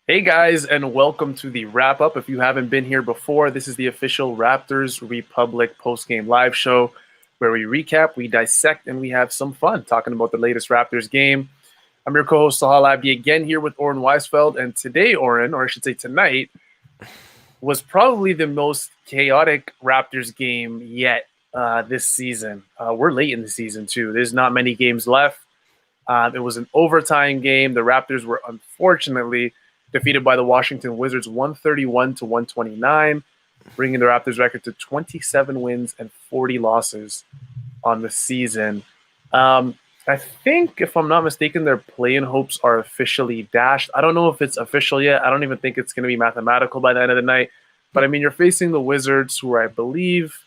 Hey guys, and welcome to the wrap up. If you haven't been here before, this is the official Raptors Republic post-game live show where we recap, we dissect, and we have some fun talking about the latest Raptors game. I'm your co-host Sahal Abdi again here with Oren Weisfeld, and today, Oren, or I should say tonight, was probably the most chaotic Raptors game yet this season. We're late in the season too. There's not many games left. It was an overtime game. The Raptors were unfortunately defeated by the Washington Wizards 131 to 129, bringing the Raptors record to 27 wins and 40 losses on the season. I think, if I'm not mistaken, their play-in hopes are officially dashed. I don't know if it's official yet. I don't even think it's going to be mathematical by the end of the night. But, I mean, you're facing the Wizards, who I believe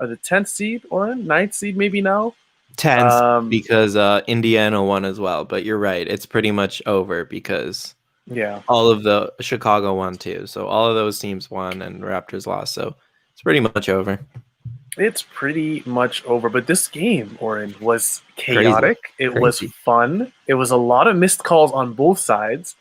are the 10th seed or 9th seed maybe now. 10th because Indiana won as well. But you're right. It's pretty much over because all of the Chicago won too. So all of those teams won and Raptors lost. So it's pretty much over. It's pretty much over. But this game, Oren, was chaotic. It was fun. It was a lot of missed calls on both sides.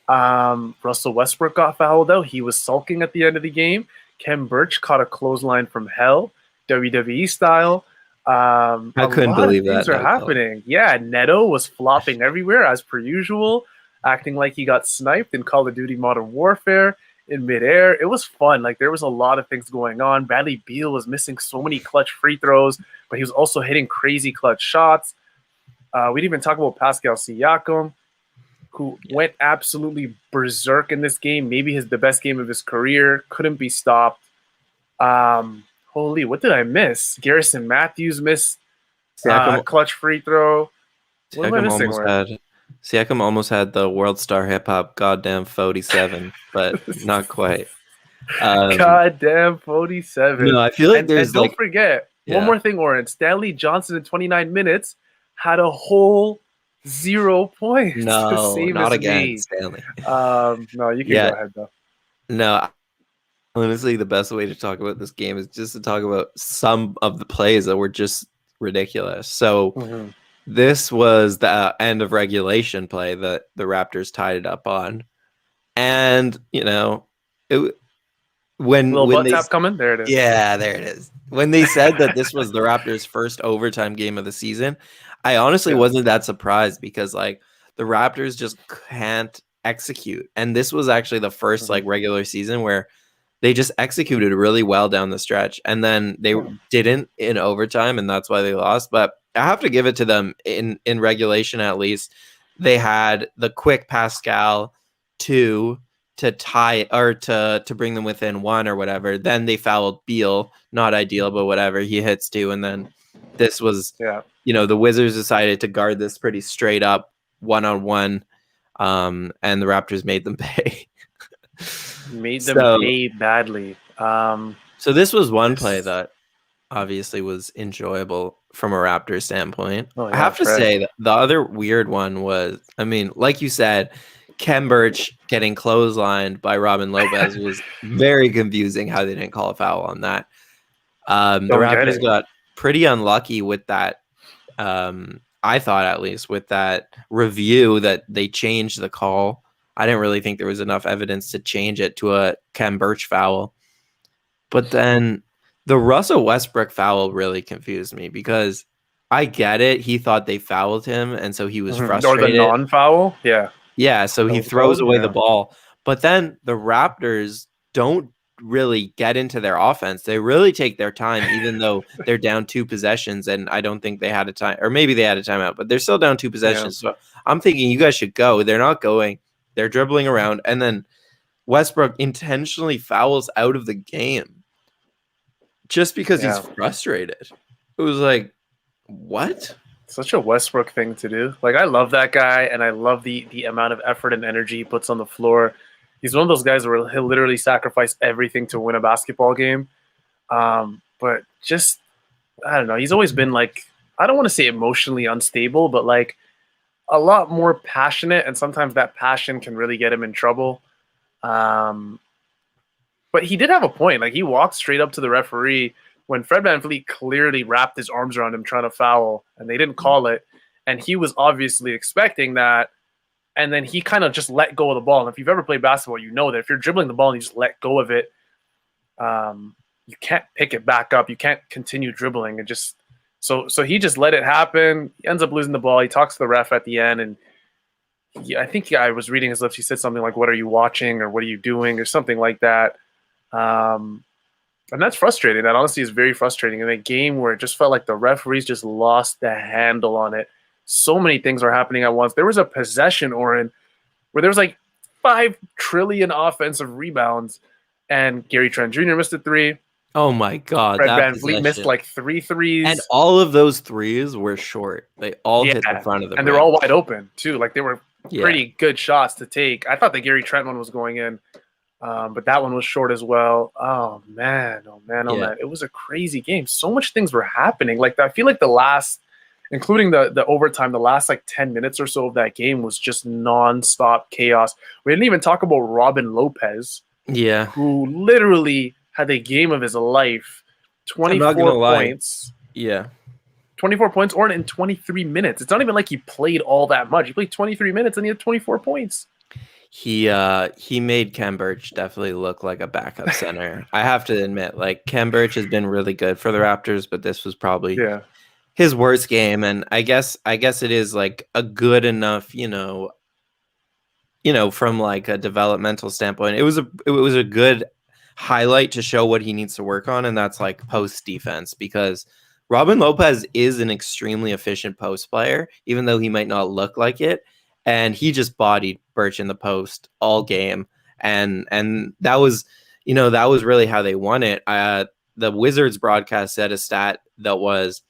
Russell Westbrook got fouled out. He was sulking at the end of the game. Kem Birch caught a clothesline from hell, WWE style. I couldn't believe that. Things are happening. Yeah, Neto was flopping everywhere as per usual, acting like he got sniped in Call of Duty Modern Warfare in midair. It was fun. Like, there was a lot of things going on. Bradley Beal was missing so many clutch free throws, but he was also hitting crazy clutch shots. We didn't even talk about Pascal Siakam, who went absolutely berserk in this game. Maybe the best game of his career. Couldn't be stopped. Holy, what did I miss? Garrison Matthews missed clutch free throw. What am I missing? Siakam almost had the World Star Hip Hop goddamn 47, but not quite. Goddamn 47. No, I feel like and don't forget, one more thing, Oren. Stanley Johnson in 29 minutes had a whole 0 points. No, not again, Stanley. No, you can go ahead, though. No, honestly, the best way to talk about this game is just to talk about some of the plays that were just ridiculous. So this was the end of regulation play that the Raptors tied it up on. And, when butt tap coming, there it is. Yeah, there it is. When they said that this was the Raptors' first overtime game of the season, I honestly wasn't that surprised because the Raptors just can't execute. And this was actually the first regular season where they just executed really well down the stretch. And then they didn't in overtime, and that's why they lost. But I have to give it to them in regulation, at least. They had the quick Pascal to tie or to bring them within one or whatever. Then they fouled Beal, not ideal, but whatever. He hits two. And then this was, the Wizards decided to guard this pretty straight up 1-on-1. And the Raptors made them pay. Made them pay badly. So this was one play that obviously was enjoyable from a Raptors standpoint. I have to say that the other weird one was, like you said, Kem Birch getting clotheslined by Robin Lopez was very confusing how they didn't call a foul on that. The Raptors got pretty unlucky with that. I thought, at least, with that review that they changed the call. I didn't really think there was enough evidence to change it to a Kem Birch foul. But then the Russell Westbrook foul really confused me because I get it. He thought they fouled him, and so he was frustrated. Or the non-foul? Yeah. Yeah, so he throws away the ball. But then the Raptors don't really get into their offense. They really take their time, even though they're down 2 possessions, and I don't think they had a time, or maybe they had a timeout, but they're still down 2 possessions. So I'm thinking you guys should go. They're not going. They're dribbling around, and then Westbrook intentionally fouls out of the game just because he's frustrated. It was like, what? Such a Westbrook thing to do. I love that guy, and I love the amount of effort and energy he puts on the floor. He's one of those guys where he'll literally sacrifice everything to win a basketball game. But just, I don't know. He's always been I don't want to say emotionally unstable, but a lot more passionate, and sometimes that passion can really get him in trouble. But he did have a point. He walked straight up to the referee when Fred VanVleet clearly wrapped his arms around him trying to foul, and they didn't call it. And he was obviously expecting that and then he kind of just let go of the ball. And if you've ever played basketball, you know that if you're dribbling the ball and you just let go of it, you can't pick it back up. You can't continue dribbling. It just so he just let it happen. He ends up losing the ball. He talks to the ref at the end, and I think I was reading his lips. He said something like, "What are you watching?" or "What are you doing?" or something like that. And that's frustrating. That honestly is very frustrating in a game where it just felt like the referees just lost the handle on it. So many things are happening at once. There was a possession, Oren, where there was like 5 trillion offensive rebounds, and Gary Trent Jr. missed a 3. Oh my God. Fred VanVleet missed like 3 threes. And all of those threes were short. They all hit the front of the and rim. They're all wide open too. Like they were pretty good shots to take. I thought the Gary Trent one was going in. But that one was short as well. Oh man. It was a crazy game. So much things were happening. Like I feel like the last, including the overtime, the last like 10 minutes or so of that game was just nonstop chaos. We didn't even talk about Robin Lopez. Yeah. Who literally had a game of his life. 24 points. Yeah. 24 points or in 23 minutes. It's not even like he played all that much. He played 23 minutes and he had 24 points. He made Kem Birch definitely look like a backup center. I have to admit, like Kem Birch has been really good for the Raptors, but this was probably his worst game. And I guess it is like a good enough, from like a developmental standpoint. It was a good highlight to show what he needs to work on, and that's like post defense, because Robin Lopez is an extremely efficient post player, even though he might not look like it. And he just bodied Birch in the post all game. And that was, that was really how they won it. The Wizards broadcast said a stat that was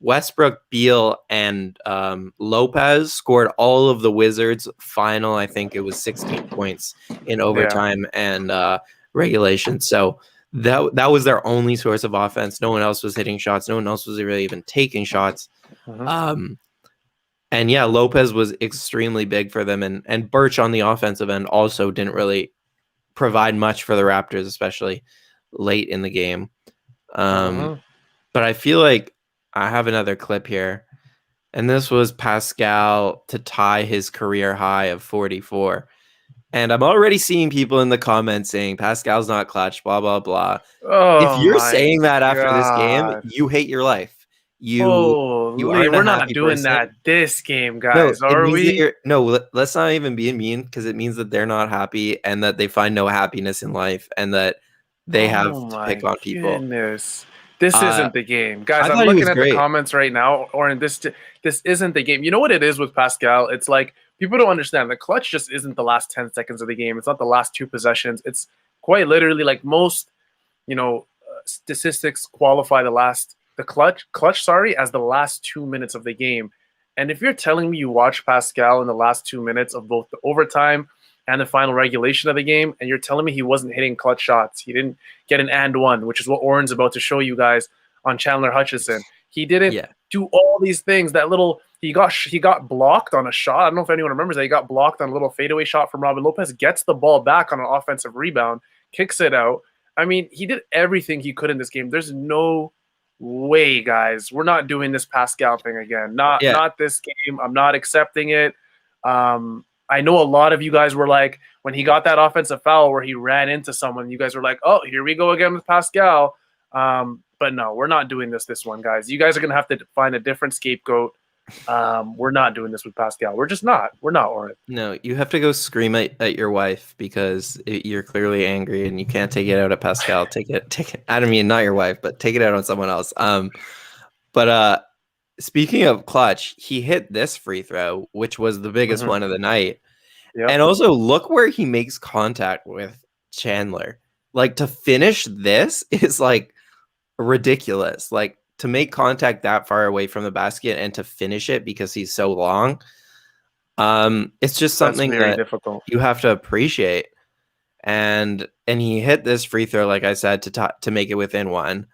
Westbrook, Beal, and Lopez scored all of the Wizards' final, I think it was 16 points in overtime and regulation. So that was their only source of offense. No one else was hitting shots. No one else was really even taking shots. And yeah, Lopez was extremely big for them, and Birch on the offensive end also didn't really provide much for the Raptors, especially late in the game. But I feel like I have another clip here, and this was Pascal to tie his career high of 44. And I'm already seeing people in the comments saying Pascal's not clutch, blah, blah, blah. If you're saying that after this game, you hate your life. We're not doing that this game, guys. Are we? Let's not even be mean, because it means that they're not happy and that they find no happiness in life and that they have to pick on people. Goodness. This isn't the game, guys. I'm looking at the comments right now, or this isn't the game. You know what it is with Pascal? It's like people don't understand. The clutch just isn't the last 10 seconds of the game. It's not the last 2 possessions. It's quite literally like most, statistics qualify the clutch as the last 2 minutes of the game. And if you're telling me you watch Pascal in the last 2 minutes of both the overtime and the final regulation of the game, and you're telling me he wasn't hitting clutch shots, he didn't get an and one, which is what Oren's about to show you guys on Chandler Hutchison. He didn't do all these things. He got blocked on a shot. I don't know if anyone remembers that. He got blocked on a little fadeaway shot from Robin Lopez, gets the ball back on an offensive rebound, kicks it out. I mean, he did everything he could in this game. There's no way, guys. We're not doing this Pascal thing again. Not this game. I'm not accepting it. I know a lot of you guys were like, when he got that offensive foul where he ran into someone, you guys were like, oh, here we go again with Pascal. But no, we're not doing this one, guys. You guys are going to have to find a different scapegoat. We're not doing this with Pascal. We're just not. We're not, Oren. No, you have to go scream at your wife because you're clearly angry and you can't take it out at Pascal. Take it. I don't mean not your wife, but take it out on someone else. But speaking of clutch, he hit this free throw, which was the biggest one of the night. Yep. And also look where he makes contact with Chandler. Like, to finish this is like ridiculous. Like, to make contact that far away from the basket and to finish it because he's so long, it's just something that difficult. You have to appreciate. And he hit this free throw, like I said, to make it within one.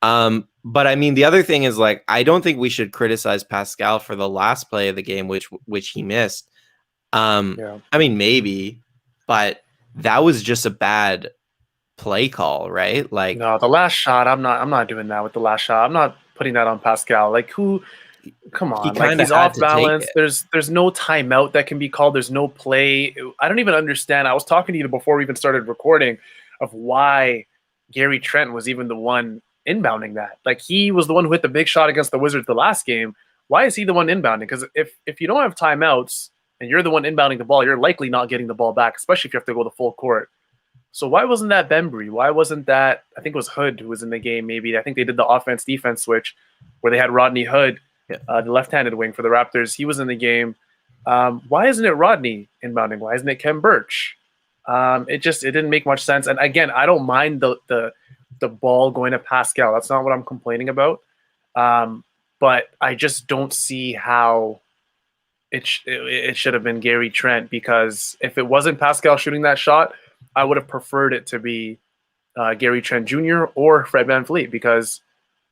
But I mean, the other thing is, like, I don't think we should criticize Pascal for the last play of the game, which he missed. I mean, maybe, but that was just a bad play call, right? Like, no, the last shot, I'm not doing that with the last shot. I'm not putting that on Pascal. Like, come he on, like kind of he's had off to take balance. it. There's no timeout that can be called. There's no play. I don't even understand. I was talking to you before we even started recording of why Gary Trent was even the one inbounding that. Like he was the one who hit the big shot against the Wizards the last game. Why is he the one inbounding? Because if you don't have timeouts and you're the one inbounding the ball, you're likely not getting the ball back, especially if you have to go the full court. So why wasn't that Bembry? Why wasn't that, I think it was Hood who was in the game maybe. I think they did the offense-defense switch where they had Rodney Hood, the left-handed wing for the Raptors. He was in the game. Why isn't it Rodney inbounding? Why isn't it Kem Birch? It didn't make much sense. And again, I don't mind the ball going to Pascal. That's not what I'm complaining about. But I just don't see how it should have been Gary Trent, because if it wasn't Pascal shooting that shot, I would have preferred it to be Gary Trent Jr. or Fred VanVleet, because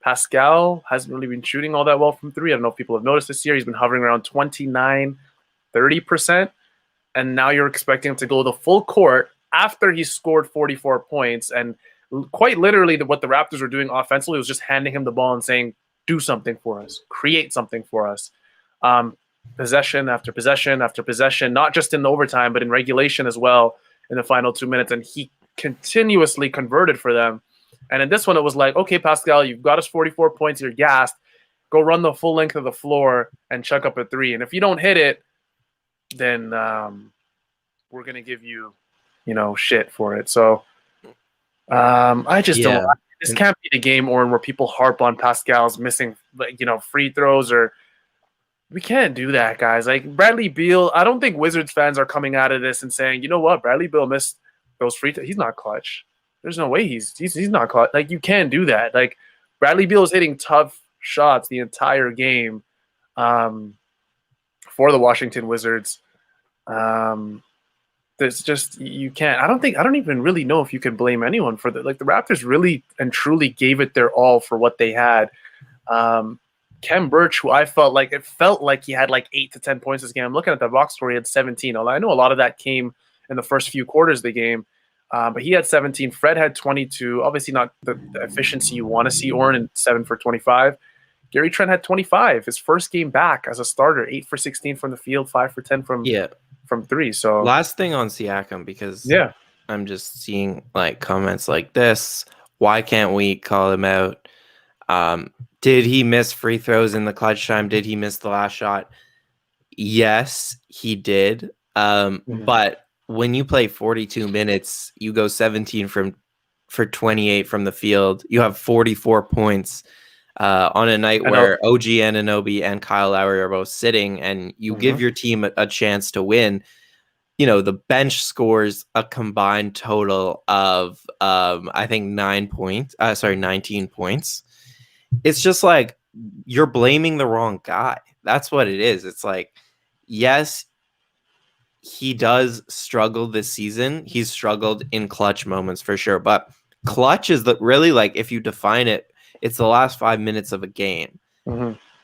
Pascal hasn't really been shooting all that well from three. I don't know if people have noticed this year. He's been hovering around 29, 30%. And now you're expecting him to go the full court after he scored 44 points. And quite literally what the Raptors were doing offensively was just handing him the ball and saying, do something for us, create something for us. Possession after possession after possession, not just in overtime, but in regulation as well in the final 2 minutes. And he continuously converted for them. And in this one, it was like, okay, Pascal, you've got us 44 points. You're gassed. Go run the full length of the floor and chuck up a three. And if you don't hit it, then we're going to give you, shit for it. So I just don't. This can't be the game, Oren, where people harp on Pascal's missing, free throws, or we can't do that, guys. Like Bradley Beal, I don't think Wizards fans are coming out of this and saying, you know what, Bradley Beal missed those free throws. He's not clutch. There's no way he's not clutch. Like you can't do that. Like Bradley Beal is hitting tough shots the entire game for the Washington Wizards. There's just, you can't. I don't even really know if you can blame anyone for that. Like the Raptors really and truly gave it their all for what they had. Kem Birch, who it felt like he had like 8 to 10 points this game. I'm looking at the box score, he had 17. Although I know a lot of that came in the first few quarters of the game. But he had 17. Fred had 22. Obviously not the efficiency you want to see, Oren, in 7 for 25. Gary Trent had 25. His first game back as a starter, 8 for 16 from the field, 5 for 10 from three. So last thing on Siakam, because I'm just seeing like comments like this. Why can't we call him out? Did he miss free throws in the clutch time? Did he miss the last shot? Yes, he did. But when you play 42 minutes, you go 17 for 28 from the field. You have 44 points on a night where OG Anunoby and Kyle Lowry are both sitting, and you give your team a chance to win. The bench scores a combined total of I think 19 points. It's just like you're blaming the wrong guy. That's what it is. It's like, yes, he does struggle this season. He's struggled in clutch moments for sure. But clutch is really, like, if you define it, it's the last 5 minutes of a game.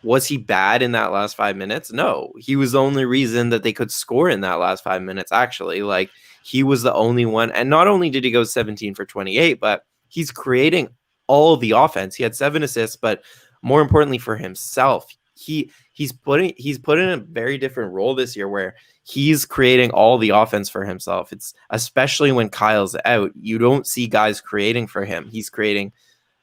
Was he bad in that last 5 minutes? No. He was the only reason that they could score in that last 5 minutes, actually. Like, he was the only one. And not only did he go 17 for 28, but he's creating all the offense. He had 7 assists, but more importantly for himself, he's put in a very different role this year where he's creating all the offense for himself. It's especially when Kyle's out, you don't see guys creating for him. He's creating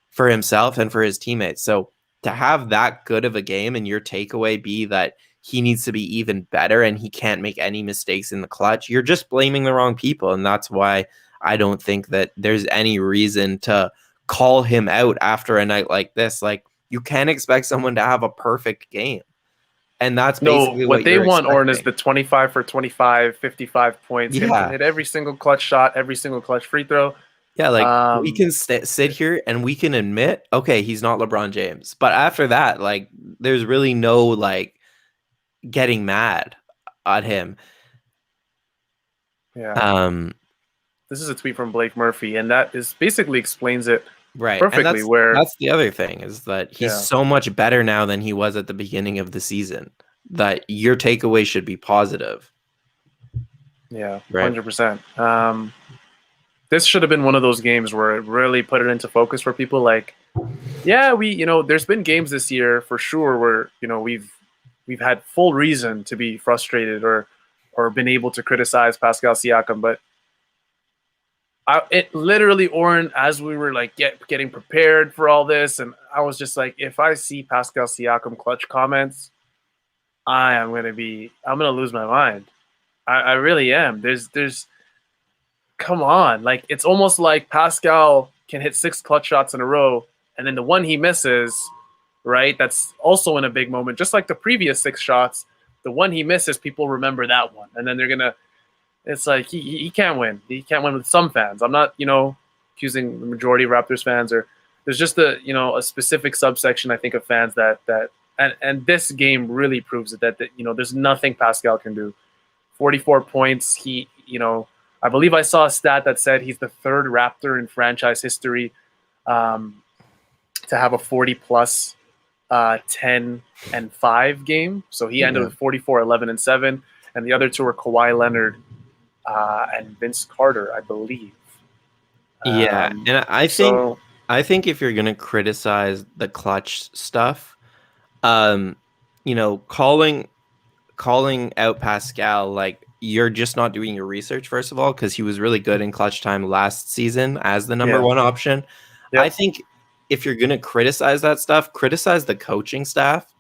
for himself and for his teammates. So to have that good of a game and your takeaway be that he needs to be even better and he can't make any mistakes in the clutch, you're just blaming the wrong people. And that's why I don't think that there's any reason to call him out after a night like this. Like, you can't expect someone to have a perfect game. And that's basically what they want, expecting. Oren, is the 25 for 25, 55 points. Him to hit every single clutch shot, every single clutch free throw. Yeah, like we can sit here and we can admit, okay, he's not LeBron James. But after that, like, there's really no, like, getting mad at him. Yeah. This is a tweet from Blake Murphy, and that is basically explains it perfectly. And that's the other thing, is that he's so much better now than he was at the beginning of the season, that your takeaway should be positive. Yeah, 100%. This should have been one of those games where it really put it into focus for people. Like, yeah, there's been games this year for sure where, we've had full reason to be frustrated or been able to criticize Pascal Siakam. But it literally, Oren, as we were like getting prepared for all this, and I was just like, if I see Pascal Siakam clutch comments, I'm gonna lose my mind. I really am. There's come on, like it's almost like Pascal can hit 6 clutch shots in a row, and then the one he misses, right? That's also in a big moment, just like the previous 6 shots. The one he misses, people remember that one, and then they're gonna. It's like he can't win. He can't win with some fans. I'm not, accusing the majority of Raptors fans, or there's just a specific subsection I think of fans that and this game really proves it that there's nothing Pascal can do. 44 points. He I believe I saw a stat that said he's the 3rd Raptor in franchise history to have a 40-plus 10-5 game. So he ended with 44, 11, and 7, and the other 2 were Kawhi Leonard and Vince Carter, I believe. Yeah, and I think if you're gonna criticize the clutch stuff, calling out Pascal, like, you're just not doing your research, first of all, because he was really good in clutch time last season as the number one option. Yep. I think if you're gonna criticize that stuff, criticize the coaching staff,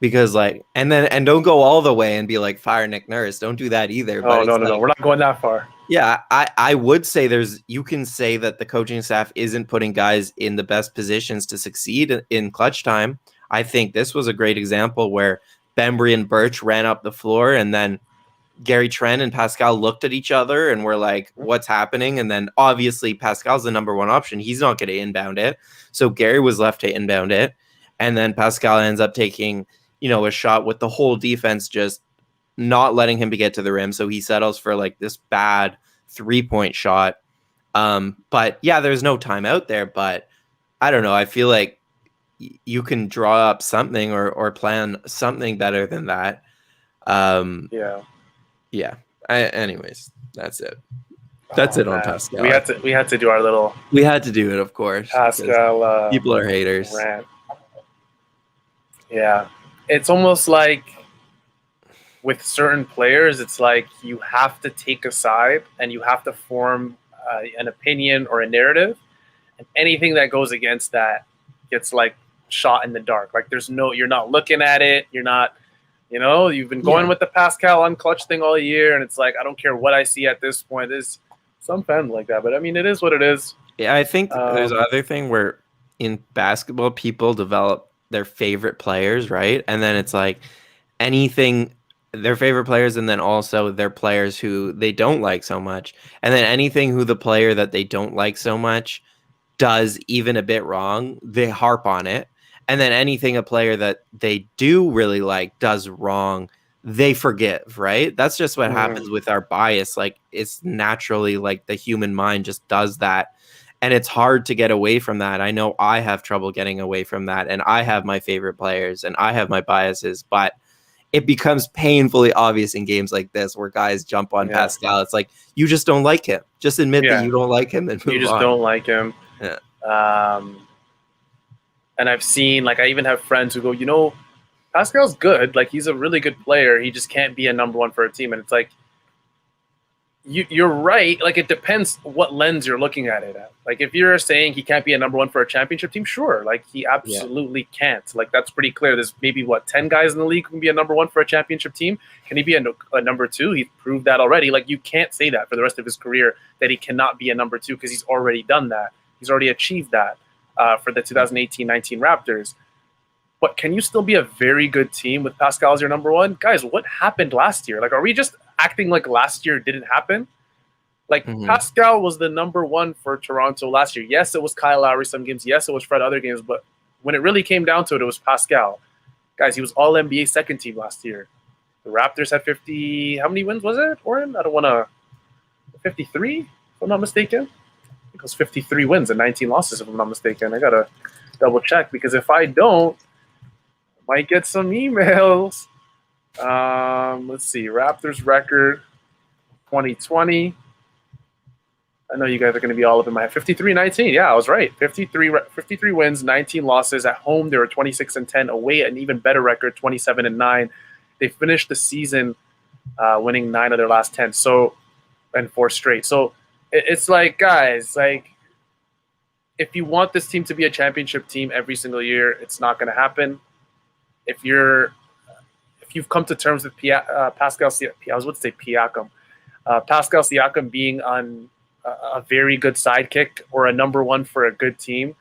because and don't go all the way and be like, fire Nick Nurse. Don't do that either. Oh, no, we're not going that far. Yeah, I would say you can say that the coaching staff isn't putting guys in the best positions to succeed in clutch time. I think this was a great example where Bembry and Birch ran up the floor, and then Gary Trent and Pascal looked at each other and were like, what's happening? And then obviously Pascal's the number one option. He's not going to inbound it. So Gary was left to inbound it. And then Pascal ends up taking, a shot with the whole defense just not letting him to get to the rim. So he settles for like this bad 3-point shot. But yeah, there's no timeout there, but I don't know. I feel like you can draw up something or plan something better than that. Yeah. Anyways, that's it. That's it on Pascal. We had to do our little. We had to do it, of course. Pascal. People are haters. Rant. Yeah, it's almost like with certain players, it's like you have to take a side and you have to form an opinion or a narrative, and anything that goes against that gets like shot in the dark. Like you're not looking at it. You're not. You've been going with the Pascal unclutch thing all year, and it's like, I don't care what I see at this point. There's some fans like that, but I mean, it is what it is. Yeah, I think there's another thing where in basketball, people develop their favorite players, right? And then it's like their favorite players, and then also their players who they don't like so much. And then anything who the player that they don't like so much does even a bit wrong, they harp on it. And then anything a player that they do really like does wrong, they forgive, right? That's just what happens with our bias. Like, it's naturally like the human mind just does that. And it's hard to get away from that. I know I have trouble getting away from that. And I have my favorite players and I have my biases, but it becomes painfully obvious in games like this where guys jump on Pascal. It's like, you just don't like him. Just admit that you don't like him and move on. You just don't like him. Yeah. And I've seen, like, I even have friends who go, Pascal's good. Like, he's a really good player. He just can't be a number one for a team. And it's like, you're right. Like, it depends what lens you're looking at it at. Like, if you're saying he can't be a number one for a championship team, sure. Like, he absolutely can't. Like, that's pretty clear. There's maybe, 10 guys in the league who can be a number one for a championship team. Can he be a number two? He's proved that already. Like, you can't say that for the rest of his career, that he cannot be a number two, because he's already done that. He's already achieved that. For the 2018-19 Raptors. But can you still be a very good team with Pascal as your number one? Guys, what happened last year? Like, are we just acting like last year didn't happen? Like, Pascal was the number one for Toronto last year. Yes, it was Kyle Lowry some games. Yes, it was Fred other games. But when it really came down to it, it was Pascal. Guys, he was All-NBA second team last year. The Raptors had 50 – how many wins was it, Oren? I don't want to – 53, if I'm not mistaken. It was 53 wins and 19 losses, if I'm not mistaken. I got to double check, because if I don't, I might get some emails. Let's see. Raptors record 2020. I know you guys are going to be all up in my head. 53-19. Yeah, I was right. 53 wins, 19 losses. At home, they were 26-10. Away, an even better record, 27-9. they finished the season winning 9 of their last 10, and 4 straight. So it's like, guys, like, if you want this team to be a championship team every single year, it's not going to happen. If you've come to terms with Pascal Siakam, I was about to say Siakam, Pascal Siakam being on a very good sidekick or a number one for a good team,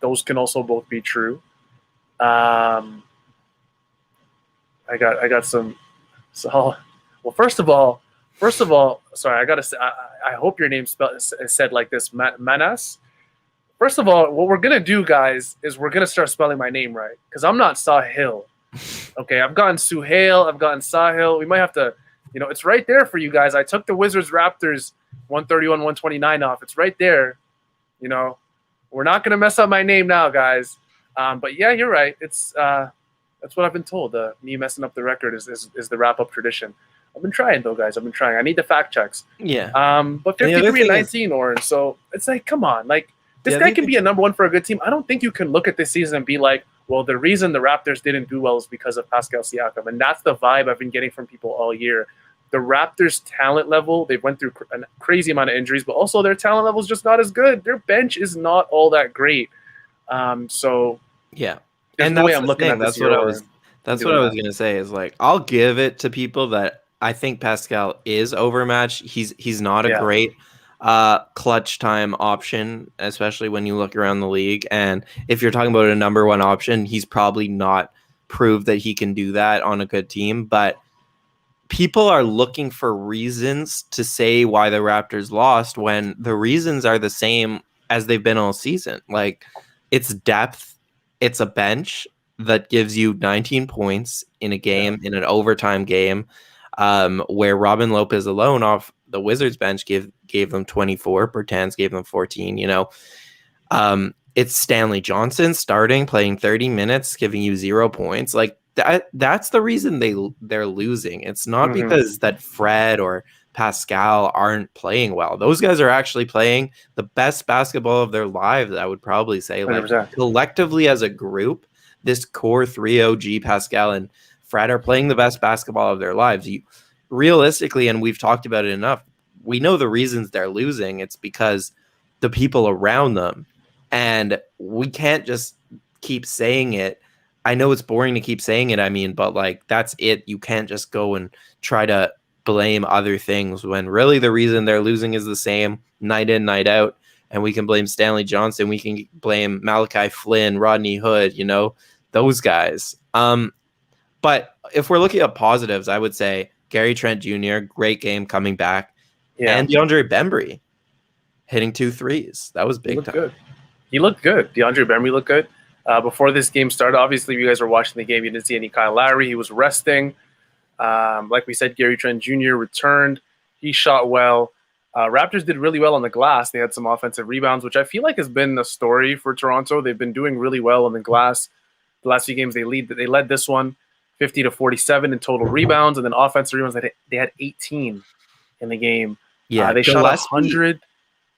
those can also both be true. I got some. So, well, first of all, sorry, I gotta say, I hope your name's said like this, Manas. First of all, what we're gonna do, guys, is we're gonna start spelling my name right, because I'm not Sahil. Okay, I've gotten Suhail, I've gotten Sahil. We might have to, it's right there for you guys. I took the Wizards Raptors 131-129 off. It's right there. We're not gonna mess up my name now, guys. But yeah, you're right. It's that's what I've been told. Me messing up the record is the wrap up tradition. I've been trying though, guys. I've been trying. I need the fact checks. Yeah. But 53-19, Orange. So it's like, come on, like. This guy can be a number one for a good team. I don't think you can look at this season and be like, well, the reason the Raptors didn't do well is because of Pascal Siakam. And that's the vibe I've been getting from people all year. The Raptors' talent level, they've went through a crazy amount of injuries, but also their talent level is just not as good. Their bench is not all that great. So yeah, and the way I'm looking at this, that's what I was gonna say is like, I'll give it to people that I think Pascal is overmatched. He's not a great clutch time option, especially when you look around the league. And if you're talking about a number one option, he's probably not proved that he can do that on a good team. But people are looking for reasons to say why the Raptors lost when the reasons are the same as they've been all season. Like, it's depth, it's a bench that gives you 19 points in a game, in an overtime game, where Robin Lopez alone off the Wizards bench gave them 24. Bertans gave them 14. It's Stanley Johnson starting, playing 30 minutes, giving you 0 points. Like that's the reason they're losing. It's not because that Fred or Pascal aren't playing well. Those guys are actually playing the best basketball of their lives, I would probably say. Like 100%. Collectively as a group, this core 3 OG, Pascal and Fred, are playing the best basketball of their lives. Realistically, and we've talked about it enough, we know the reasons they're losing. It's because the people around them. And we can't just keep saying it. I know it's boring to keep saying it, but like, that's it. You can't just go and try to blame other things when really the reason they're losing is the same night in, night out. And we can blame Stanley Johnson. We can blame Malachi Flynn, Rodney Hood, those guys. But if we're looking at positives, I would say Gary Trent Jr., great game coming back. Yeah. And DeAndre Bembry hitting 2 threes. That was big time. Good. He looked good. DeAndre Bembry looked good. Before this game started, obviously, you guys were watching the game. You didn't see any Kyle Lowry. He was resting. Like we said, Gary Trent Jr. returned. He shot well. Raptors did really well on the glass. They had some offensive rebounds, which I feel like has been the story for Toronto. They've been doing really well on the glass. The last few games, they led this one 50-47 in total rebounds, and then offensive rebounds, they had 18 in the game. Yeah, they shot 100.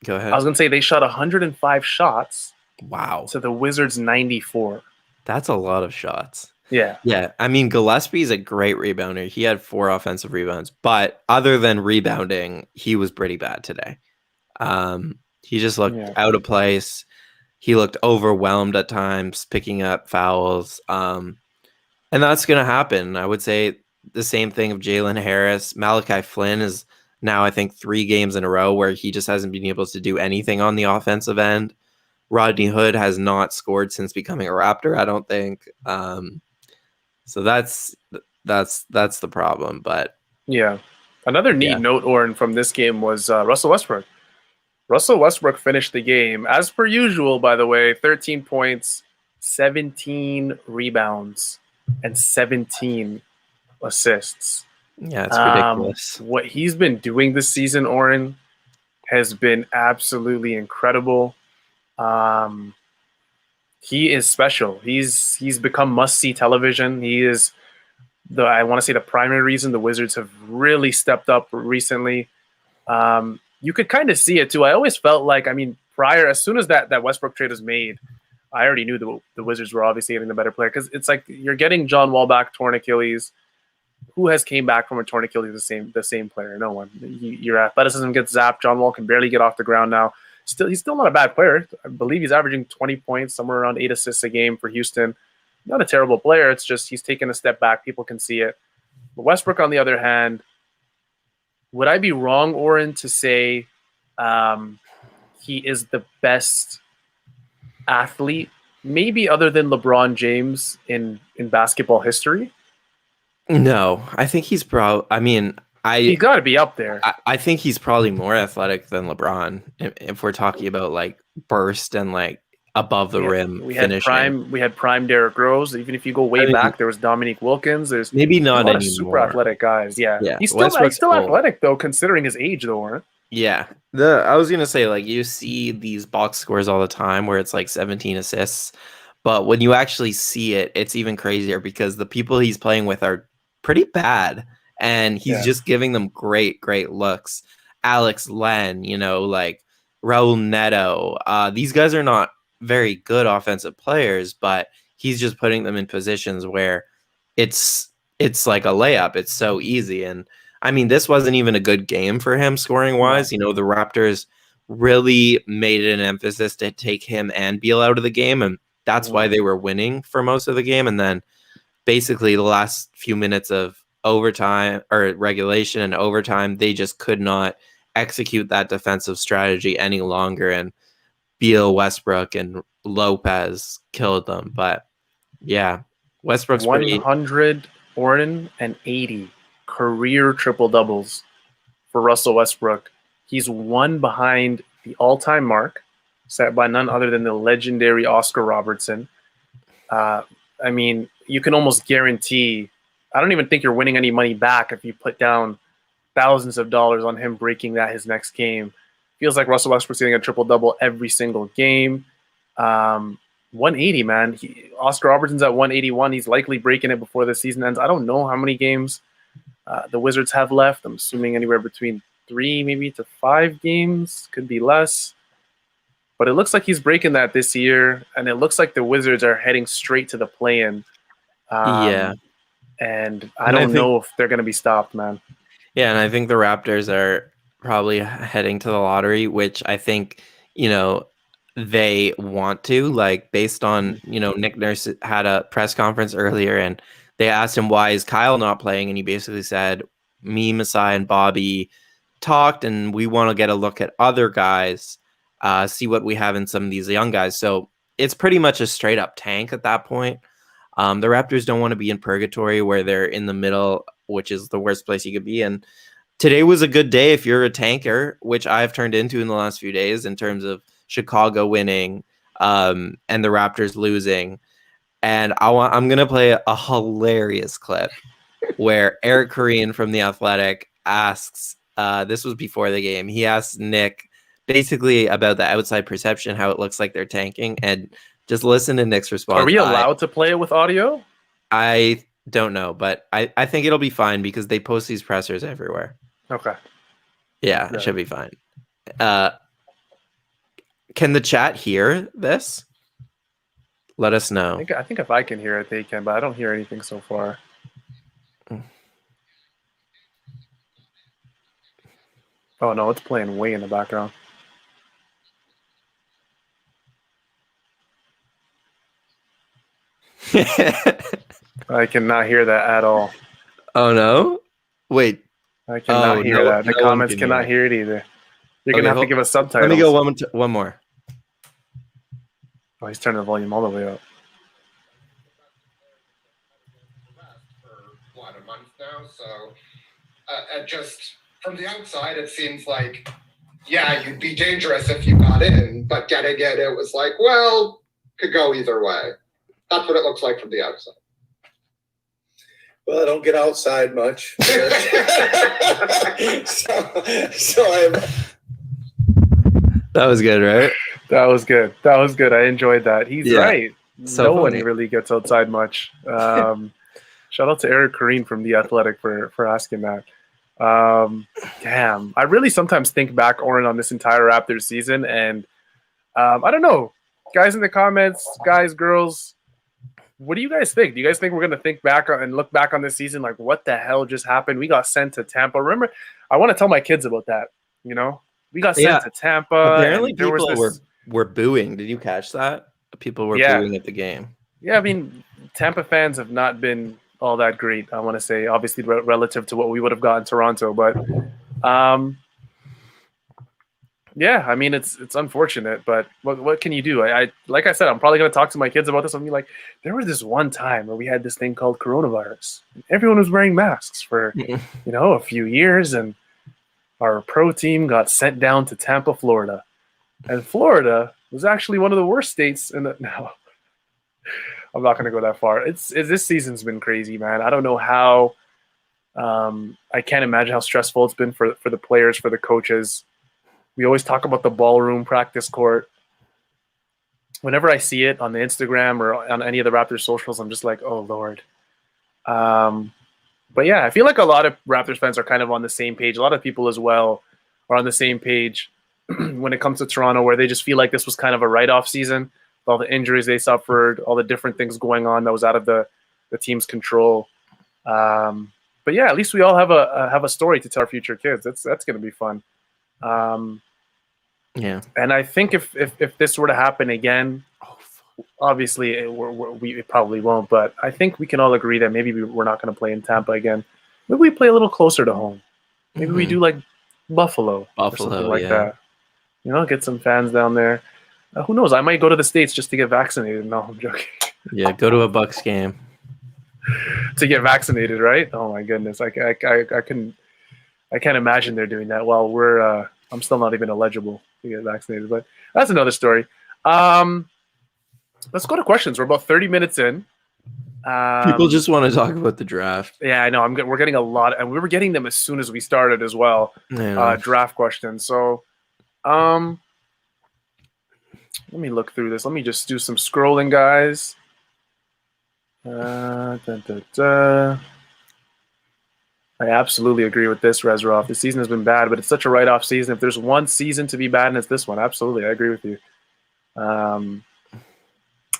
Go ahead. I was going to say they shot 105 shots. Wow. To the Wizards 94. That's a lot of shots. Yeah. Yeah. Gillespie's a great rebounder. He had 4 offensive rebounds, but other than rebounding, he was pretty bad today. He just looked out of place. He looked overwhelmed at times, picking up fouls. And that's going to happen. I would say the same thing of Jalen Harris. Malachi Flynn is now, I think, 3 games in a row where he just hasn't been able to do anything on the offensive end. Rodney Hood has not scored since becoming a Raptor, I don't think. So that's the problem. But yeah, another neat note, Oren, from this game was Russell Westbrook. Russell Westbrook finished the game as per usual. By the way, 13 points, 17 rebounds, and 17 assists. Yeah, it's ridiculous. What he's been doing this season, Oren, has been absolutely incredible. He is special. He's become must-see television. He is I want to say the primary reason the Wizards have really stepped up recently. You could kind of see it too. I always felt like, prior, as soon as that Westbrook trade was made, I already knew the Wizards were obviously getting the better player because it's like you're getting John Wall back, torn Achilles. Who has came back from a torn Achilles the same player? No one. Your athleticism gets zapped. John Wall can barely get off the ground now. He's still not a bad player. I believe he's averaging 20 points, somewhere around 8 assists a game for Houston. Not a terrible player. It's just he's taken a step back. People can see it. But Westbrook, on the other hand, would I be wrong, Oren, to say he is the best athlete, maybe other than LeBron James in basketball history? No, I think he's probably. I mean, he's got to be up there. I think he's probably more athletic than LeBron if we're talking about like burst and like above the rim finishing. We had prime Derrick Rose. Even if you go way back, there was Dominique Wilkins. There's maybe not a lot anymore. Of super athletic guys. Yeah. He's still athletic though, considering his age though, Warren. Yeah. I was gonna say, like, you see these box scores all the time where it's like 17 assists, but when you actually see it, it's even crazier because the people he's playing with are pretty bad, and he's just giving them great looks. Alex Len, like Raul Neto. These guys are not very good offensive players, but he's just putting them in positions where it's like a layup. It's so easy. And I mean, this wasn't even a good game for him scoring wise. The Raptors really made it an emphasis to take him and Beal out of the game, and that's why they were winning for most of the game. And then basically the last few minutes of overtime or regulation and overtime, they just could not execute that defensive strategy any longer. And Beal, Westbrook, and Lopez killed them. But yeah, Westbrook's 180 career triple doubles for Russell Westbrook. He's one behind the all-time mark set by none other than the legendary Oscar Robertson. I mean, you can almost guarantee, I don't even think you're winning any money back if you put down thousands of dollars on him breaking that his next game. Feels like Russell Westbrook's getting a triple-double every single game. 180, man. Oscar Robertson's at 181. He's likely breaking it before the season ends. I don't know how many games the Wizards have left. I'm assuming anywhere between 3 maybe to 5 games. Could be less. But it looks like he's breaking that this year, and it looks like the Wizards are heading straight to the play-in. And I don't know if they're going to be stopped, man. Yeah, and I think the Raptors are probably heading to the lottery, which I think, they want to. Like, based on, Nick Nurse had a press conference earlier, and they asked him, why is Kyle not playing? And he basically said, me, Masai, and Bobby talked, and we want to get a look at other guys, see what we have in some of these young guys. So it's pretty much a straight up tank at that point. The Raptors don't want to be in purgatory where they're in the middle, which is the worst place you could be. And today was a good day if you're a tanker, which I've turned into in the last few days in terms of Chicago winning and the Raptors losing. And I'm going to play a hilarious clip where Eric Koreen from The Athletic asks, this was before the game, he asked Nick basically about the outside perception, how it looks like they're tanking, and just listen to Nick's response. Are we allowed to play it with audio? I don't know, but I think it'll be fine because they post these pressers everywhere. Okay. Yeah, it should be fine. Can the chat hear this? Let us know. I think if I can hear it, they can, but I don't hear anything so far. Oh, no, it's playing way in the background. I cannot hear that at all. Oh, no? Wait. I cannot hear that. The comments cannot hear it either. You're going to have to give us subtitles. Let me go one more. Oh, he's turning the volume all the way up. For a month now, so just from the outside, it seems like, yeah, you'd be dangerous if you got in, but getting in, it was like, well, could go either way. That's what it looks like from the outside. Well, I don't get outside much. so I'm. That was good, right? That was good. I enjoyed that. He's right. So no funny. one really gets outside much. Shout out to Eric Koreen from The Athletic for asking that. Damn. I really sometimes think back, Oren, on this entire Raptors season, and I don't know. guys in the comments, guys, girls, what do you guys think? Do you guys think we're gonna think back and look back on this season like what the hell just happened? We got sent to Tampa. Remember, I want to tell my kids about that. You know, we got sent to Tampa. Apparently, and there people was were booing. Did you catch that? People were booing at the game. Yeah, I mean, Tampa fans have not been all that great. I want to say, obviously, relative to what we would have got in Toronto, but yeah, I mean, it's unfortunate, but what can you do? I like I said, I'm probably going to talk to my kids about this. I'm be like, there was this one time where we had this thing called coronavirus. Everyone was wearing masks for a few years, and our pro team got sent down to Tampa, Florida, and Florida was actually one of the worst states in the. No, I'm not going to go that far. This season's been crazy, man. I don't know how. I can't imagine how stressful it's been for the players, for the coaches. We always talk about the ballroom practice court. Whenever I see it on the Instagram or on any of the Raptors socials, I'm just like, oh, Lord. But yeah, I feel like a lot of Raptors fans are kind of on the same page. A lot of people as well are on the same page when it comes to Toronto, where they just feel like this was kind of a write-off season. With all the injuries they suffered, all the different things going on that was out of the team's control. But yeah, at least we all have a story to tell our future kids. That's going to be fun. Yeah, and I think if this were to happen again, obviously it probably won't. But I think we can all agree that maybe we're not going to play in Tampa again. Maybe we play a little closer to home. Maybe we do like Buffalo or something like that. Get some fans down there. Who knows? I might go to the States just to get vaccinated. No, I'm joking. Yeah, go to a Bucks game to get vaccinated, right? Oh my goodness, I can't imagine they're doing that. Well, I'm still not even eligible to get vaccinated, but that's another story. Let's go to questions. We're about 30 minutes in. People just want to talk about the draft. Yeah, I know. We're getting a lot, and we were getting them as soon as we started as well. Draft questions. So, let me look through this. Let me just do some scrolling, guys. I absolutely agree with this, Rezrov. The season has been bad, but it's such a write-off season. If there's one season to be bad, and it's this one. Absolutely, I agree with you.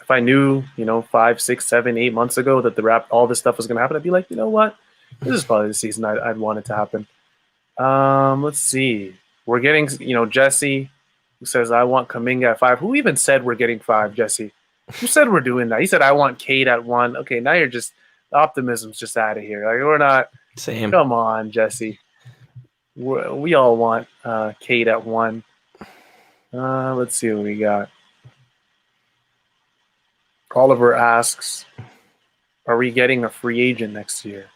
If I knew, 5, 6, 7, 8 months ago that all this stuff was going to happen, I'd be like, you know what? This is probably the season I'd want it to happen. Let's see. We're getting, Jesse, who says, I want Kuminga at 5. Who even said we're getting 5, Jesse? Who said we're doing that? He said, I want Cade at 1. Okay, now you're just, the optimism's just out of here. Like, we're not. Same. Come on, Jesse. We all want Cade at 1. Let's see what we got. Oliver asks, are we getting a free agent next year?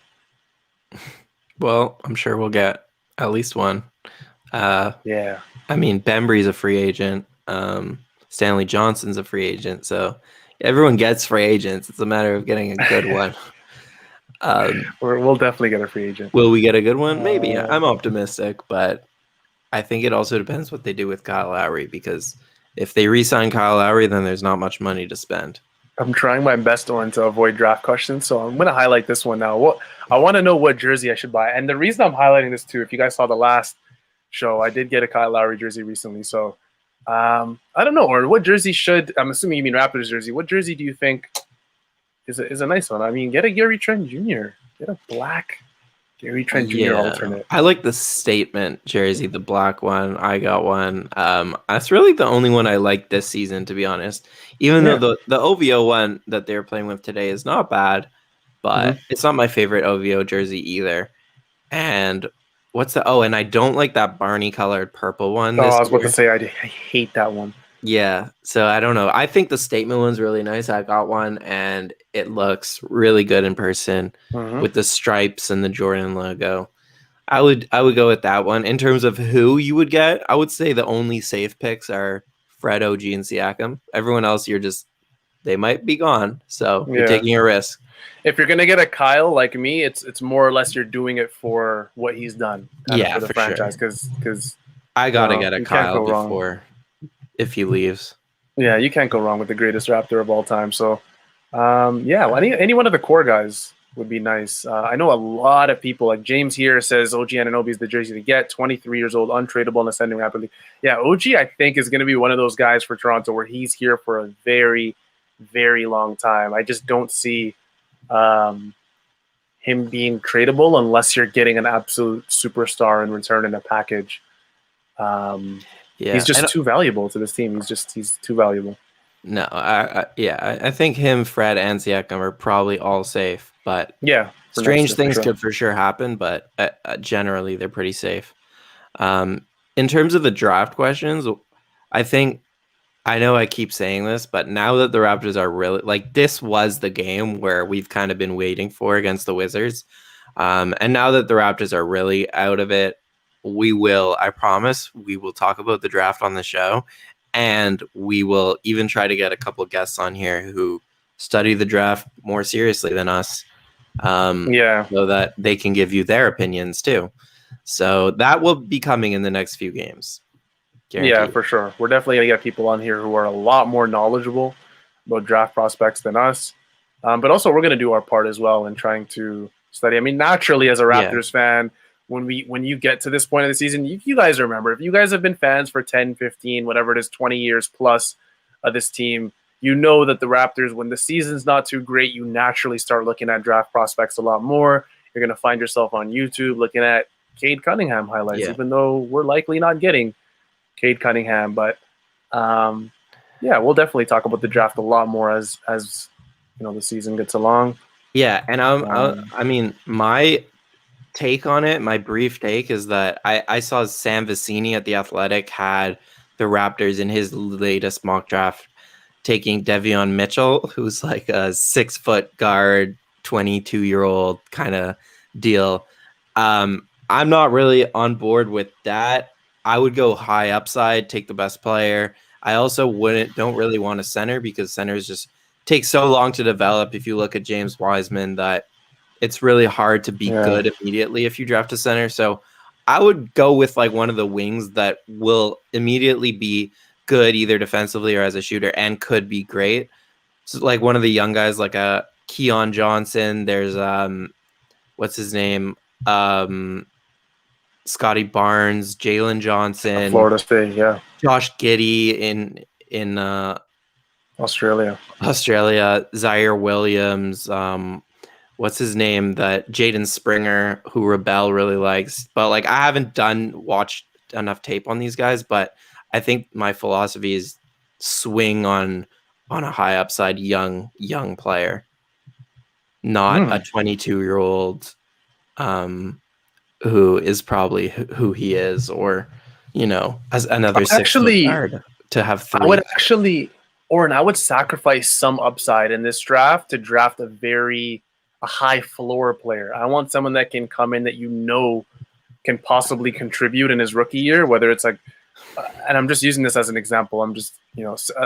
Well, I'm sure we'll get at least one. Yeah. I mean, Bembry's a free agent. Stanley Johnson's a free agent. So everyone gets free agents. It's a matter of getting a good one. We'll definitely get a free agent. Will we get a good one? Maybe. I'm optimistic, but I think it also depends what they do with Kyle Lowry, because if they re-sign Kyle Lowry, then there's not much money to spend. I'm trying my best to avoid draft questions, so I'm going to highlight this one now. I want to know what jersey I should buy. And the reason I'm highlighting this too, if you guys saw the last show, I did get a Kyle Lowry jersey recently. So I don't know. Or what jersey I'm assuming you mean Raptors jersey. What jersey do you think is a nice one? I mean, get a Gary Trent Jr. Get a black Gary Trent Jr. alternate. I like the statement jersey, the black one. I got one. That's really the only one I like this season, to be honest. Even though the OVO one that they're playing with today is not bad, but it's not my favorite OVO jersey either. And and I don't like that Barney colored purple one. I was about to say I hate that one. Yeah, so I don't know. I think the statement one's really nice. I got one, and it looks really good in person with the stripes and the Jordan logo. I would go with that one. In terms of who you would get, I would say the only safe picks are Fred, OG, and Siakam. Everyone else, they might be gone, so you're taking a risk. If you're gonna get a Kyle like me, it's more or less you're doing it for what he's done. For the franchise, because I gotta get a Kyle before. If he leaves. Yeah, you can't go wrong with the greatest Raptor of all time. So, any one of the core guys, would be nice. I know a lot of people, like James here says OG Anunoby is the jersey to get. 23 years old, untradeable and ascending rapidly. Yeah, OG I think is going to be one of those guys for Toronto where he's here for a very, very long time. I just don't see him being tradable unless you're getting an absolute superstar in return in a package. He's just too valuable to this team. He's too valuable. No, I think him, Fred, and Siakam are probably all safe, but yeah, strange things could for sure happen, but generally they're pretty safe. In terms of the draft questions, I know I keep saying this, but now that the Raptors are really like, this was the game where we've kind of been waiting for against the Wizards. And now that the Raptors are really out of it, I promise, we will talk about the draft on the show. And we will even try to get a couple of guests on here who study the draft more seriously than us. So that they can give you their opinions too. So that will be coming in the next few games. Guaranteed. Yeah, for sure. We're definitely going to get people on here who are a lot more knowledgeable about draft prospects than us. But also we're going to do our part as well in trying to study. I mean, naturally as a Raptors fan, when you get to this point of the season, you guys remember, if you guys have been fans for 10, 15, whatever it is, 20 years plus of this team, you know that the Raptors, when the season's not too great, you naturally start looking at draft prospects a lot more. You're going to find yourself on YouTube looking at Cade Cunningham highlights, even though we're likely not getting Cade Cunningham. But we'll definitely talk about the draft a lot more as the season gets along. Yeah, and I mean, my take on it, my brief take is that I saw Sam Vecini at The Athletic had the Raptors in his latest mock draft taking Devion Mitchell, who's like a 6-foot guard, 22-year-old kind of deal. I'm not really on board with that. I would go high upside, take the best player. I also don't really want a center because centers just take so long to develop. If you look at James Wiseman, that it's really hard to be good immediately if you draft a center. So I would go with like one of the wings that will immediately be good either defensively or as a shooter and could be great. So like one of the young guys like a Keon Johnson. There's what's his name? Scotty Barnes, Jalen Johnson, Florida State, Josh Giddey in Australia, Zaire Williams, what's his name? That Jaden Springer, who Rebel really likes. But like I haven't watched enough tape on these guys, but I think my philosophy is swing on a high upside young player, not a 22-year-old who is probably who he is, or as another 6-foot guard to have 3. I would sacrifice some upside in this draft to draft a high floor player. I want someone that can come in that can possibly contribute in his rookie year, whether it's like, and I'm just using this as an example. I'm just,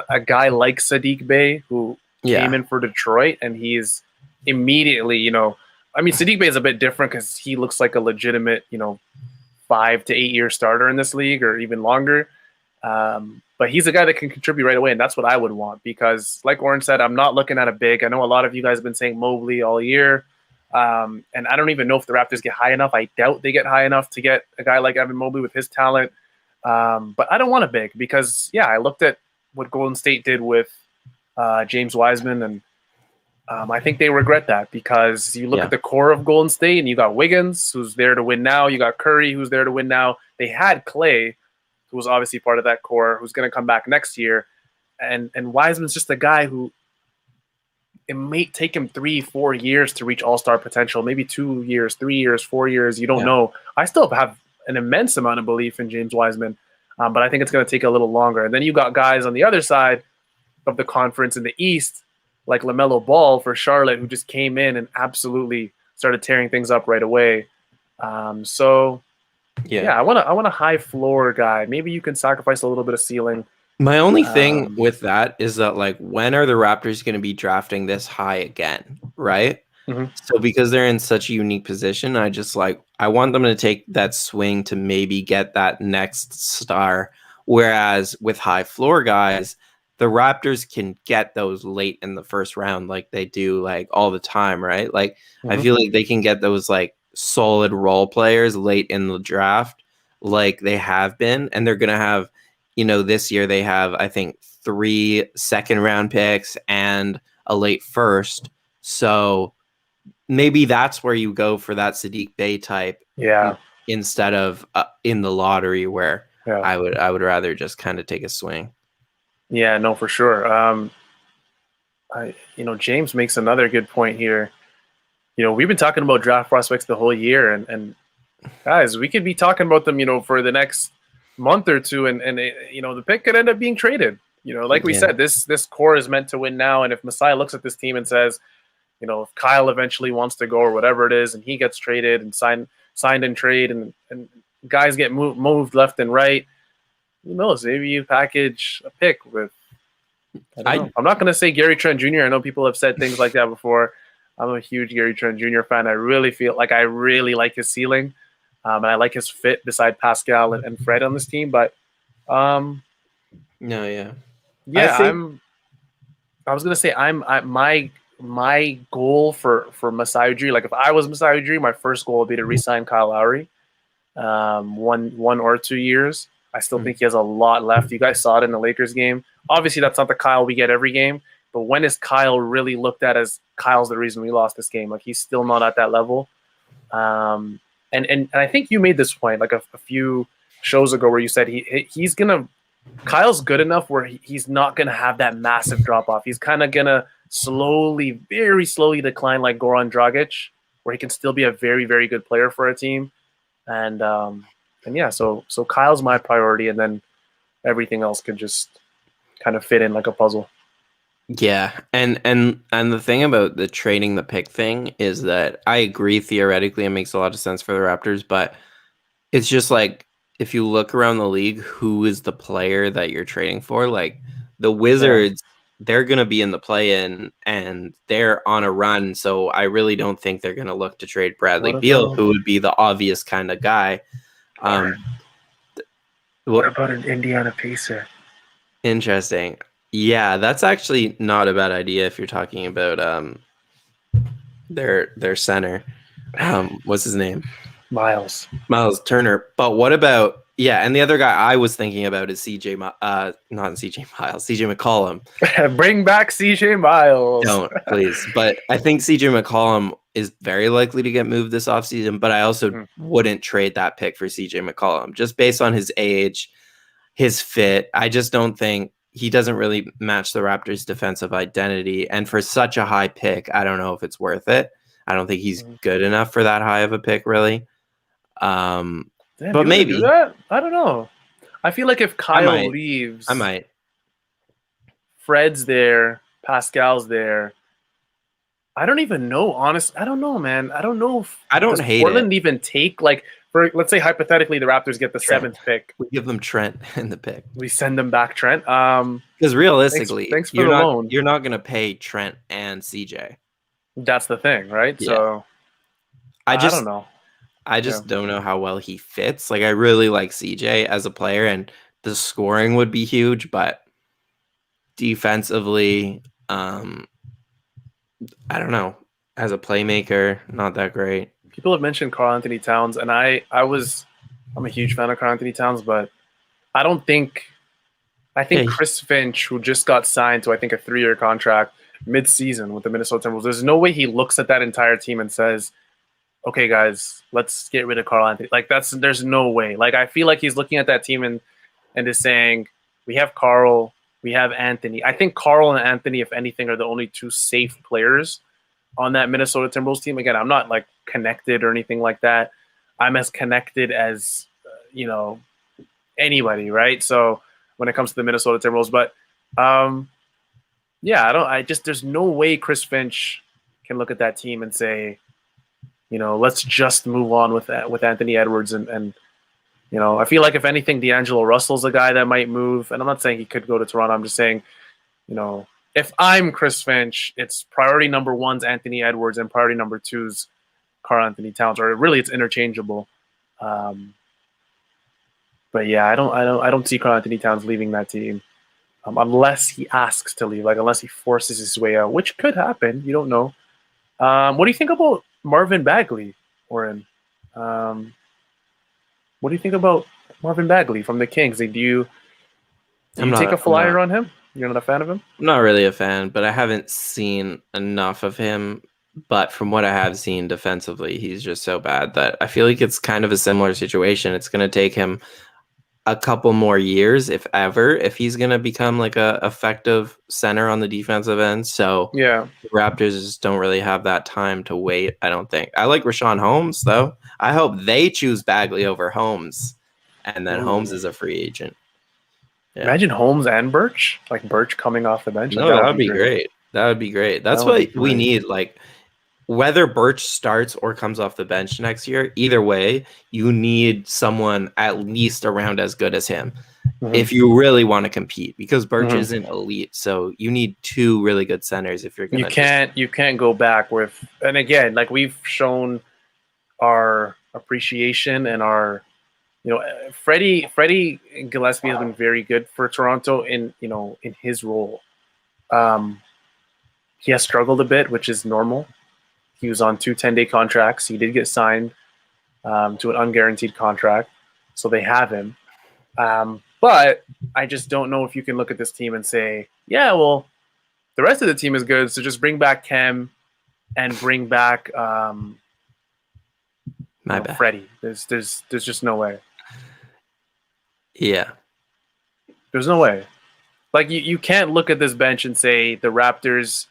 a guy like Sadiq Bey who came in for Detroit and he's immediately, I mean, Sadiq Bey is a bit different because he looks like a legitimate, 5 to 8 year starter in this league or even longer. But he's a guy that can contribute right away, and that's what I would want because, like Oren said, I'm not looking at a big. I know a lot of you guys have been saying Mobley all year, and I don't even know if the Raptors get high enough. I doubt they get high enough to get a guy like Evan Mobley with his talent. But I don't want a big because, I looked at what Golden State did with James Wiseman, and I think they regret that because you look at the core of Golden State, and you got Wiggins, who's there to win now. You got Curry, who's there to win now. They had Clay, who was obviously part of that core, who's going to come back next year. And Wiseman's just a guy who it may take him 3-4 years to reach all-star potential, maybe 2 years, 3 years, 4 years. You don't know. I still have an immense amount of belief in James Wiseman, but I think it's going to take a little longer. And then you got guys on the other side of the conference in the East, like LaMelo Ball for Charlotte, who just came in and absolutely started tearing things up right away. I want a high floor guy. Maybe you can sacrifice a little bit of ceiling. My only thing with that is that, like, when are the Raptors going to be drafting this high again, right? Mm-hmm. So because they're in such a unique position, I want them to take that swing to maybe get that next star. Whereas with high floor guys, the Raptors can get those late in the first round like they do like all the time, right? Like I feel like they can get those like solid role players late in the draft like they have been, and they're going to have, this year they have, I think, 3 second-round picks and a late first. So maybe that's where you go for that Sadiq Bey type, instead of in the lottery where I would rather just kind of take a swing. Yeah, no, for sure. James makes another good point here. We've been talking about draft prospects the whole year, and guys, we could be talking about them, for the next month or two, and the pick could end up being traded. Like we said, this core is meant to win now, and if Masai looks at this team and says, if Kyle eventually wants to go or whatever it is, and he gets traded and signed in trade, and guys get moved left and right, who knows? Maybe you package a pick with. I'm not going to say Gary Trent Jr. I know people have said things like that before. I'm a huge Gary Trent Jr. fan. I really feel like I really like his ceiling, and I like his fit beside Pascal and Fred on this team. But I was going to say my goal for Masai Ujiri, like if I was Masai Ujiri, my first goal would be to re-sign Kyle Lowry, 1 or 2 years. I still think he has a lot left. You guys saw it in the Lakers game. Obviously, that's not the Kyle we get every game. But when is Kyle really looked at as Kyle's the reason we lost this game? Like, he's still not at that level. And I think you made this point like a few shows ago where you said he's going to – Kyle's good enough where he's not going to have that massive drop-off. He's kind of going to very slowly decline like Goran Dragic, where he can still be a very, very good player for a team. And yeah, so Kyle's my priority, and then everything else could just kind of fit in like a puzzle. Yeah, and the thing about the trading the pick thing is that I agree theoretically it makes a lot of sense for the Raptors, but it's just like if you look around the league, who is the player that you're trading for? Like the Wizards, they're going to be in the play-in, and they're on a run, so I really don't think they're going to look to trade Bradley Beal, who would be the obvious kind of guy. What about an Indiana Pacer? Interesting. Yeah, that's actually not a bad idea if you're talking about their center. What's his name? Miles Turner. But what about and the other guy I was thinking about is CJ McCollum. Bring back CJ Miles. Don't, please. But I think CJ McCollum is very likely to get moved this offseason, but I also wouldn't trade that pick for CJ McCollum just based on his age, his fit. I just don't think he doesn't really match the Raptors' defensive identity. And for such a high pick, I don't know if it's worth it. I don't think he's good enough for that high of a pick, really. But maybe. Do that? I don't know. I feel like if Kyle leaves, I might. Fred's there, Pascal's there. I don't even know, honestly. I don't know, man. I don't know if Portland even take, like, let's say hypothetically the Raptors get the 7th pick. We give them Trent in the pick. We send them back Trent. Because realistically, thanks for the loan. You're not going to pay Trent and CJ. That's the thing, right? Yeah. So I don't know. I just don't know how well he fits. Like, I really like CJ as a player, and the scoring would be huge, but defensively, I don't know. As a playmaker, not that great. People have mentioned Karl-Anthony Towns, and I'm a huge fan of Karl-Anthony Towns, but I think Chris Finch, who just got signed to, I think, a 3-year contract mid-season with the Minnesota Timberwolves, there's no way he looks at that entire team and says, okay, guys, let's get rid of Karl-Anthony. Like, there's no way. Like, I feel like he's looking at that team and is saying, we have Karl, we have Anthony. I think Karl and Anthony, if anything, are the only 2 safe players on that Minnesota Timberwolves team. Again, I'm not like connected or anything like that. I'm as connected as, anybody, right? So when it comes to the Minnesota Timberwolves, but there's no way Chris Finch can look at that team and say, let's just move on with Anthony Edwards. And I feel like if anything, D'Angelo Russell's a guy that might move. And I'm not saying he could go to Toronto. I'm just saying, if I'm Chris Finch, it's priority number 1's Anthony Edwards and priority number 2's Karl-Anthony Towns, or really it's interchangeable. But yeah, I don't see Karl-Anthony Towns leaving that team. unless he asks to leave, like unless he forces his way out, which could happen. You don't know. What do you think about Marvin Bagley, Oren? What do you think about Marvin Bagley from the Kings? Do you take a flyer on him? You're not a fan of him? I'm not really a fan, but I haven't seen enough of him. But from what I have seen defensively, he's just so bad that I feel like it's kind of a similar situation. It's going to take him a couple more years, if ever, if he's going to become like a effective center on the defensive end. So yeah, the Raptors just don't really have that time to wait, I don't think. I like Rashawn Holmes, though. I hope they choose Bagley over Holmes, and then Holmes is a free agent. Yeah. Imagine Holmes and Birch, like Birch coming off the bench. No, that would be great. That would be great. That's what we need. Like, whether Birch starts or comes off the bench next year, either way, you need someone at least around as good as him if you really want to compete, because Birch isn't elite. So you need two really good centers if you're going to. You can't go back with, and again, like we've shown our appreciation and our, Freddie Gillespie has been very good for Toronto in his role. He has struggled a bit, which is normal. He was on 2 10-day contracts. He did get signed to an unguaranteed contract, so they have him. But I just don't know if you can look at this team and say, yeah, well, the rest of the team is good, so just bring back Kem and bring back Freddie. There's just no way. Yeah. There's no way. Like, you can't look at this bench and say the Raptors.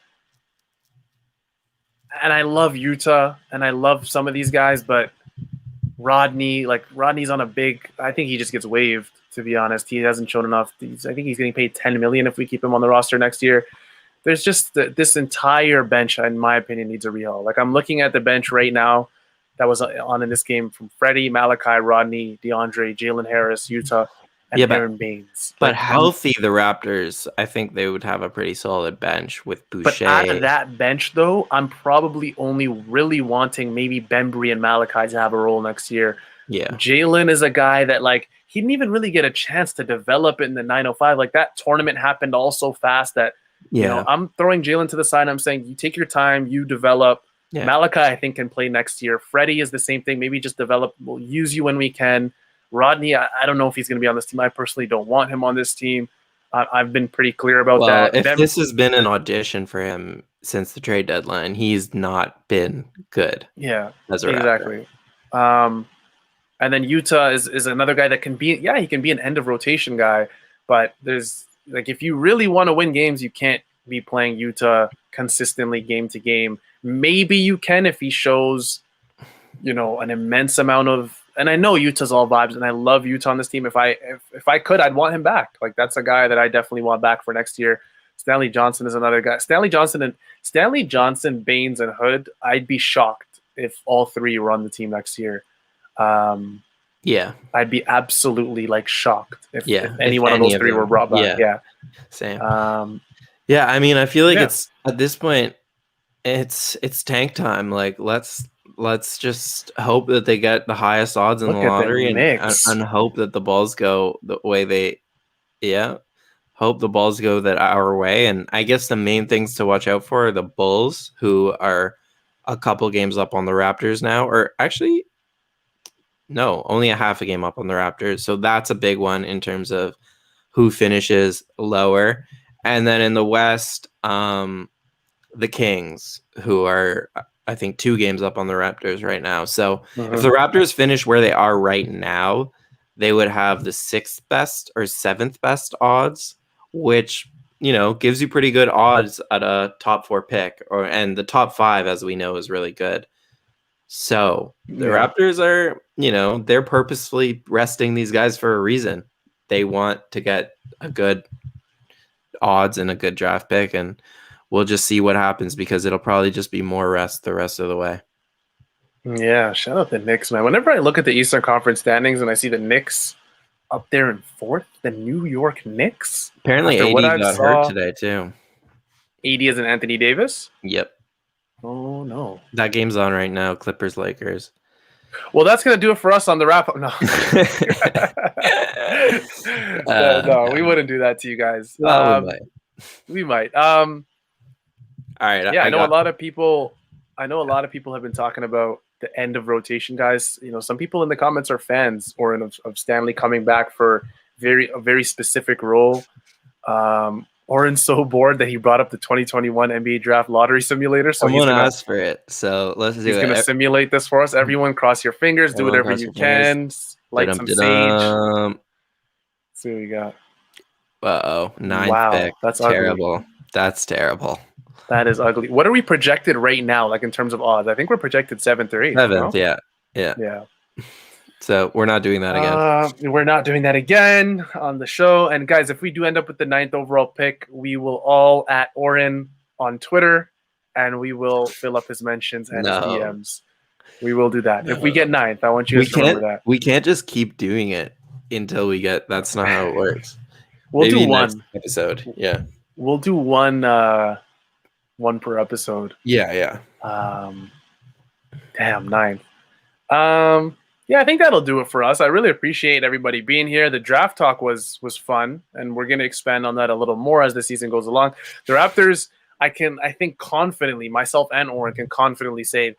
And I love Utah, and I love some of these guys, but Rodney's on a big. I think he just gets waived. To be honest, he hasn't shown enough. I think he's getting paid $10 million if we keep him on the roster next year. There's just this entire bench, in my opinion, needs a rehaul. Like, I'm looking at the bench right now that was on in this game from Freddie, Malachi, Rodney, DeAndre, Jalen Harris, Utah, and Aaron Baines. But healthy, the Raptors, I think they would have a pretty solid bench with Boucher. But out of that bench, though, I'm probably only really wanting maybe Bembry and Malachi to have a role next year. Yeah. Jalen is a guy that, like, he didn't even really get a chance to develop in the 905. Like, that tournament happened all so fast that, I'm throwing Jalen to the side. I'm saying, you take your time, you develop. Yeah. Malachi, I think, can play next year. Freddie is the same thing. Maybe just develop. We'll use you when we can. Rodney, I don't know if he's going to be on this team. I personally don't want him on this team. I've been pretty clear about that. If this has been an audition for him since the trade deadline, he's not been good. Yeah, exactly. And then Utah is another guy that can be, he can be an end of rotation guy, but there's, like, if you really want to win games, you can't be playing Utah consistently game to game. Maybe you can if he shows, an immense amount of. And I know Utah's all vibes, and I love Utah on this team. If I could, I'd want him back. Like, that's a guy that I definitely want back for next year. Stanley Johnson is another guy. Stanley Johnson, Baines, and Hood. I'd be shocked if all three were on the team next year. I'd be absolutely shocked if any one of those three were brought back. Yeah. Same. I mean, I feel like it's at this point, it's tank time. Like, let's just hope that they get the highest odds in the lottery and hope that the balls go the way they, hope the balls go that our way. And I guess the main things to watch out for are the Bulls, who are a couple games up on the Raptors now, or actually, no, only a half a game up on the Raptors. So that's a big one in terms of who finishes lower. And then in the West, the Kings, who are, I think, 2 games up on the Raptors right now. So if the Raptors finish where they are right now, they would have the 6th best or 7th best odds, which, gives you pretty good odds at a top 4 pick, and the top 5, as we know, is really good. So the Raptors are, they're purposefully resting these guys for a reason. They want to get a good odds and a good draft pick, and we'll just see what happens, because it'll probably just be more rest the rest of the way. Yeah, shout out the Knicks, man. Whenever I look at the Eastern Conference standings and I see the Knicks up there in 4th, the New York Knicks. Apparently AD got hurt today too. AD is an Anthony Davis? Yep. Oh, no. That game's on right now, Clippers-Lakers. Well, that's going to do it for us on the wrap-up. No. No, we wouldn't do that to you guys. Well, we might. We might. All right. Yeah, I know a lot of people have been talking about the end of rotation, guys. You know, some people in the comments are fans of Stanley coming back for a very specific role. Oren's so bored that he brought up the 2021 NBA Draft Lottery Simulator. So someone asked for it, so let's do it. He's going to simulate this for us. Everyone, cross your fingers. Do whatever you can. Light some sage. See what we got. Ninth pick. That's terrible. Ugly. That's terrible. That is ugly. What are we projected right now, like in terms of odds? I think we're projected 7th or 8th. 7th, no? yeah. So we're not doing that again. We're not doing that again on the show. And guys, if we do end up with the 9th overall pick, we will all at Oren on Twitter, and we will fill up his mentions and his DMs. We will do that. If we get 9th, I want you guys to remember that. We can't just keep doing it until we get. That's not how it works. We'll Maybe do one next episode. Yeah, we'll do one per episode. Yeah. Damn, 9th. Yeah, I think that'll do it for us. I really appreciate everybody being here. The draft talk was fun, and we're going to expand on that a little more as the season goes along. The Raptors, I think confidently, myself and Oren can confidently say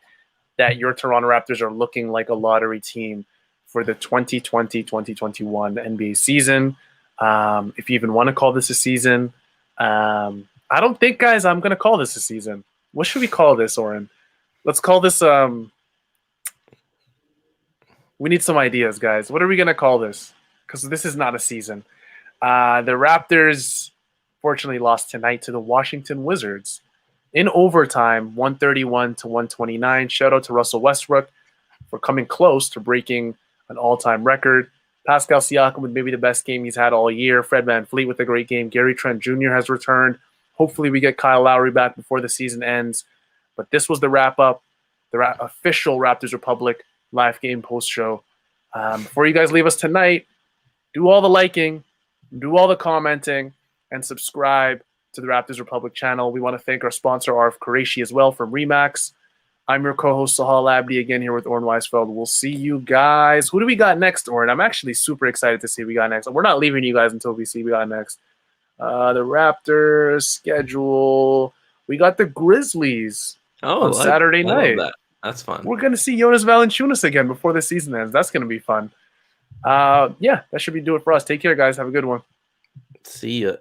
that your Toronto Raptors are looking like a lottery team for the 2020-2021 NBA season. If you even want to call this a season. I don't think, guys, I'm going to call this a season. What should we call this, Oren? Let's call this we need some ideas, guys. What are we going to call this? Because this is not a season. The Raptors fortunately lost tonight to the Washington Wizards in overtime, 131-129. Shout out to Russell Westbrook for coming close to breaking an all-time record. Pascal Siakam with maybe the best game he's had all year. Fred VanVleet with a great game. Gary Trent Jr. has returned. Hopefully we get Kyle Lowry back before the season ends. But this was the wrap-up, the official Raptors Republic live game post show. Before you guys leave us tonight, do all the liking, do all the commenting, and subscribe to the Raptors Republic channel. We want to thank our sponsor, RF Qureshi, as well from Remax. I'm your co-host, Sahal Abdi, again here with Oren Weisfeld. We'll see you guys. Who do we got next, Oren? I'm actually super excited to see who we got next. We're not leaving you guys until we see who we got next. The Raptors schedule. We got the Grizzlies on Saturday night. That's fun. We're going to see Jonas Valanciunas again before the season ends. That's going to be fun. Yeah, that should do it for us. Take care, guys. Have a good one. See ya.